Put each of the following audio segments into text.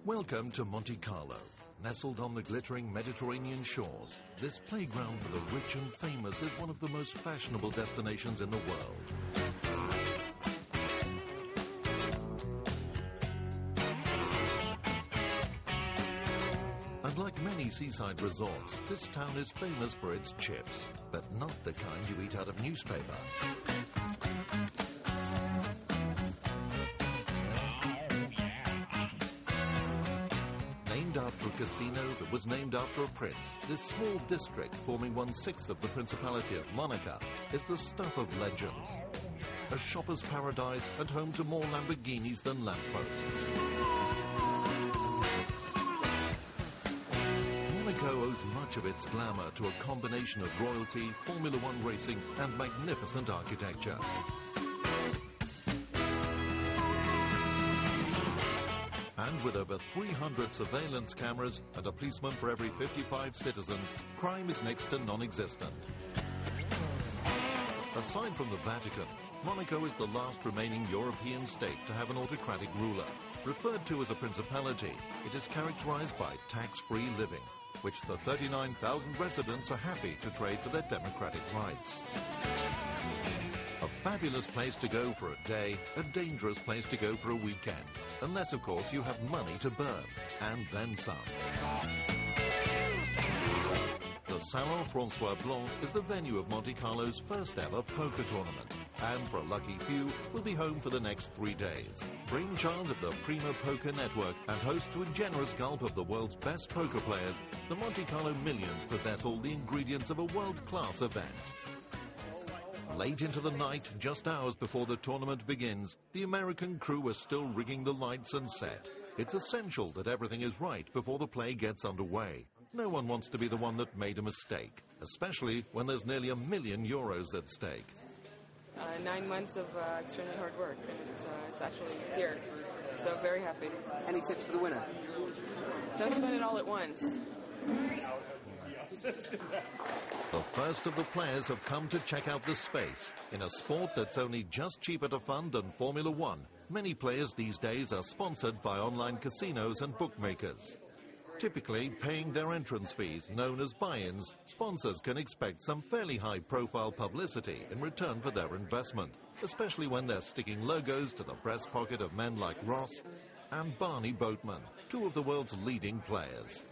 Welcome to Monte Carlo. Nestled on the glittering Mediterranean shores, this playground for the rich and famous is one of the most fashionable destinations in the world. And like many seaside resorts, this town is famous for its chips, but not the kind you eat out of newspaper. Named after a casino that was named after a prince, this small district, forming 1/6 of the Principality of Monaco, is the stuff of legends. A shopper's paradise and home to more Lamborghinis than lampposts. Monaco owes much of its glamour to a combination of royalty, Formula One racing and magnificent architecture. And with over 300 surveillance cameras and a policeman for every 55 citizens, crime is next to non-existent. Aside from the Vatican, Monaco is the last remaining European state to have an autocratic ruler. Referred to as a principality, it is characterized by tax-free living, which the 39,000 residents are happy to trade for their democratic rights. A fabulous place to go for a day, a dangerous place to go for a weekend. Unless, of course, you have money to burn, and then some. The Salon François Blanc is the venue of Monte Carlo's first ever poker tournament, and for a lucky few, will be home for the next 3 days. Brainchild of the Prima Poker Network and host to a generous gulp of the world's best poker players, the Monte Carlo Millions possess all the ingredients of a world-class event. Late into the night, just hours before the tournament begins, the American crew are still rigging the lights and set. It's essential that everything is right before the play gets underway. No one wants to be the one that made a mistake, especially when there's nearly €1 million at stake. 9 months of extremely hard work, and it's actually here. So very happy. Any tips for the winner? Don't spend it all at once. The first of the players have come to check out the space. In a sport that's only just cheaper to fund than Formula One, many players these days are sponsored by online casinos and bookmakers. Typically paying their entrance fees, known as buy-ins, sponsors can expect some fairly high-profile publicity in return for their investment, especially when they're sticking logos to the breast pocket of men like Ross and Barney Boatman, two of the world's leading players.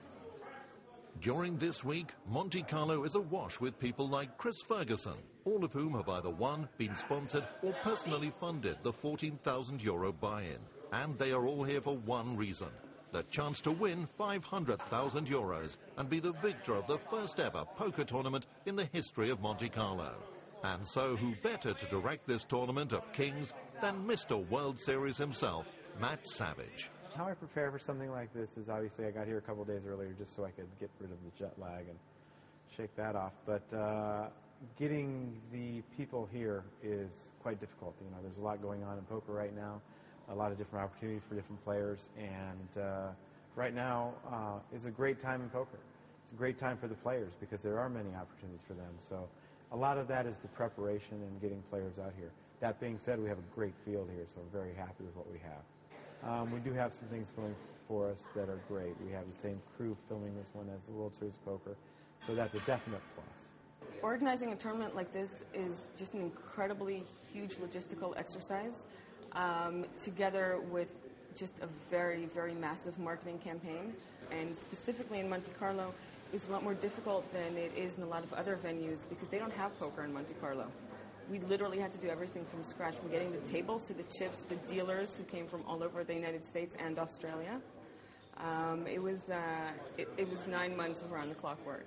During this week, Monte Carlo is awash with people like Chris Ferguson, all of whom have either won, been sponsored, or personally funded the €14,000 buy-in. And they are all here for one reason: the chance to win €500,000 and be the victor of the first ever poker tournament in the history of Monte Carlo. And so who better to direct this tournament of kings than Mr. World Series himself, Matt Savage. How I prepare for something like this is obviously I got here a couple days earlier just so I could get rid of the jet lag and shake that off. But getting the people here is quite difficult. You know, there's a lot going on in poker right now, a lot of different opportunities for different players, and right now is a great time in poker. It's a great time for the players because there are many opportunities for them. So a lot of that is the preparation and getting players out here. That being said, we have a great field here, so we're very happy with what we have. We do have some things going for us that are great. We have the same crew filming this one as the World Series of Poker, so that's a definite plus. Organizing a tournament like this is just an incredibly huge logistical exercise, together with just a very, very massive marketing campaign. And specifically in Monte Carlo, it's a lot more difficult than it is in a lot of other venues because they don't have poker in Monte Carlo. We literally had to do everything from scratch, from getting the tables to the chips, the dealers who came from all over the United States and Australia. It was 9 months of around-the-clock work.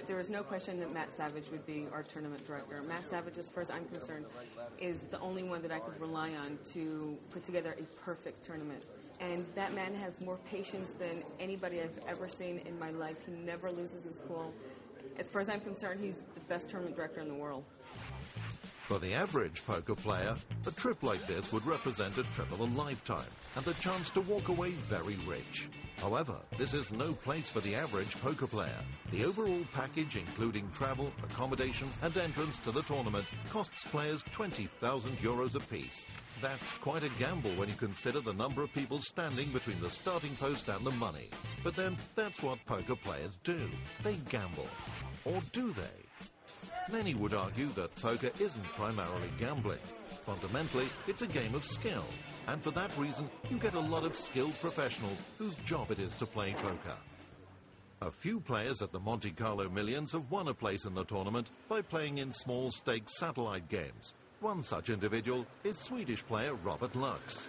There is no question that Matt Savage would be our tournament director. Matt Savage, as far as I'm concerned, is the only one that I could rely on to put together a perfect tournament. And that man has more patience than anybody I've ever seen in my life. He never loses his cool. As far as I'm concerned, he's the best tournament director in the world. For the average poker player, a trip like this would represent a trip of a lifetime and the chance to walk away very rich. However, this is no place for the average poker player. The overall package, including travel, accommodation and entrance to the tournament, costs players €20,000 apiece. That's quite a gamble when you consider the number of people standing between the starting post and the money. But then, that's what poker players do. They gamble. Or do they? Many would argue that poker isn't primarily gambling. Fundamentally, it's a game of skill. And for that reason, you get a lot of skilled professionals whose job it is to play poker. A few players at the Monte Carlo Millions have won a place in the tournament by playing in small stakes satellite games. One such individual is Swedish player Robert Lux.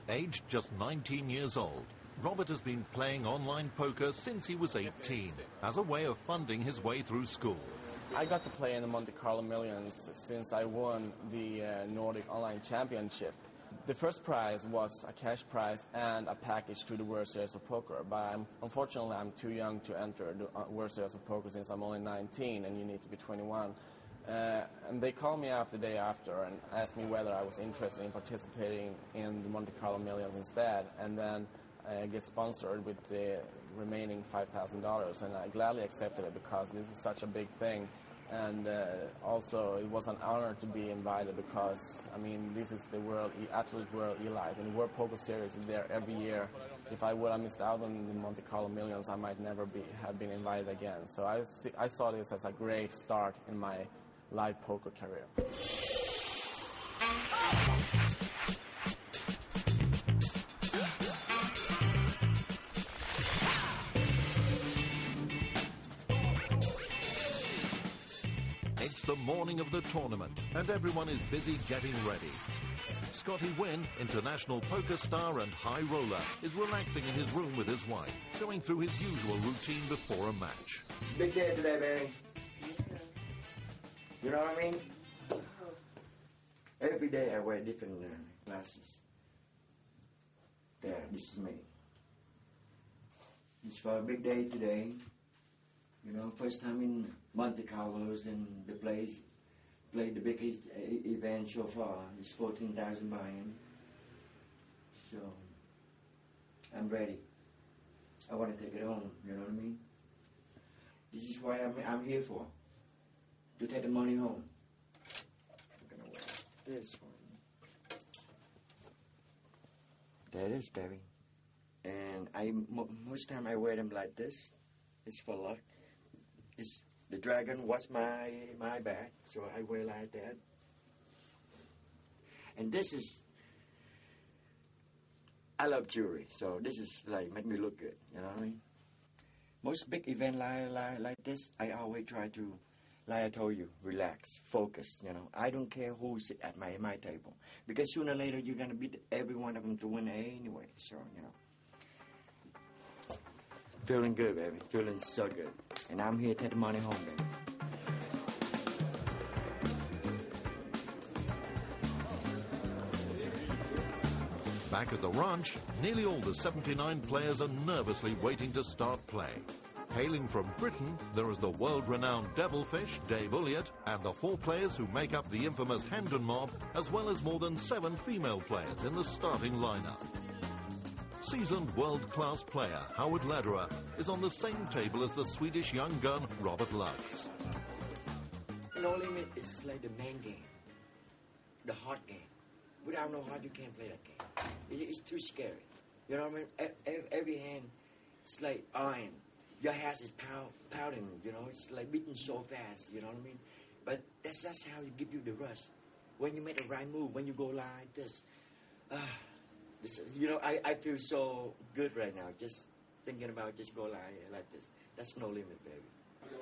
Aged just 19 years old, Robert has been playing online poker since he was 18 as a way of funding his way through school. I got to play in the Monte Carlo Millions since I won the Nordic Online Championship. The first prize was a cash prize and a package to the World Series of Poker, but unfortunately I'm too young to enter the World Series of Poker since I'm only 19 and you need to be 21. And they called me up the day after and asked me whether I was interested in participating in the Monte Carlo Millions instead, and then get sponsored with the remaining $5,000, and I gladly accepted it because this is such a big thing, and also it was an honor to be invited because, I mean, this is the absolute world elite, and the World Poker Series is there every year. If I would have missed out on the Monte Carlo Millions, I might never have been invited again. So I saw this as a great start in my live poker career. It's the morning of the tournament, and everyone is busy getting ready. Scotty Wynn, international poker star and high roller, is relaxing in his room with his wife, going through his usual routine before a match. It's a big day today, baby. You know what I mean? Every day I wear different glasses. There, this is me. It's for a big day today. You know, first time in Monte Carlo's, and the place played the biggest event so far. It's 14,000 buy-in. So, I'm ready. I want to take it home, you know what I mean? This is why I'm here for, to take the money home. I'm going to wear this one. There it is, baby. And most time I wear them like this. It's for luck. It's the dragon was my back, so I wear like that. And this is, I love jewelry, so this is like make me look good, you know what I mean? Most big event like this, I always try to, like I told you, relax, focus, you know. I don't care who sit at my table, because sooner or later you're gonna beat every one of them to win anyway, so, you know. Feeling good, baby. Feeling so good. And I'm here to take the money home, baby. Back at the ranch, nearly all the 79 players are nervously waiting to start play. Hailing from Britain, there is the world-renowned Devilfish, Dave Ulliott, and the 4 players who make up the infamous Hendon Mob, as well as more than 7 female players in the starting lineup. Seasoned world-class player Howard Lederer is on the same table as the Swedish young gun Robert Lux. No limit is like the main game, the hard game. Without no heart, you can't play that game. It's too scary. You know what I mean? Every hand, it's like iron. Your hands is pounding, you know? It's like beating so fast, you know what I mean? But that's how you give you the rush. When you make the right move, when you go like this, you know, I feel so good right now, just thinking about just go like this. That's no limit, baby.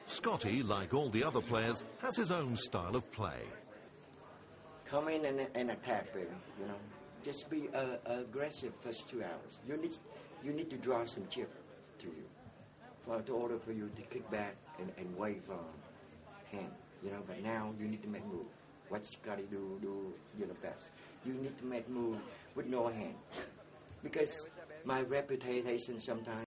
Scotty, like all the other players, has his own style of play. Come in and attack, baby, you know. Just be aggressive first 2 hours. You need to draw some chip to you in order for you to kick back and wave hand, you know. But now you need to make move. What Scotty do you know best. You need to make move with no hand. Because my reputation sometimes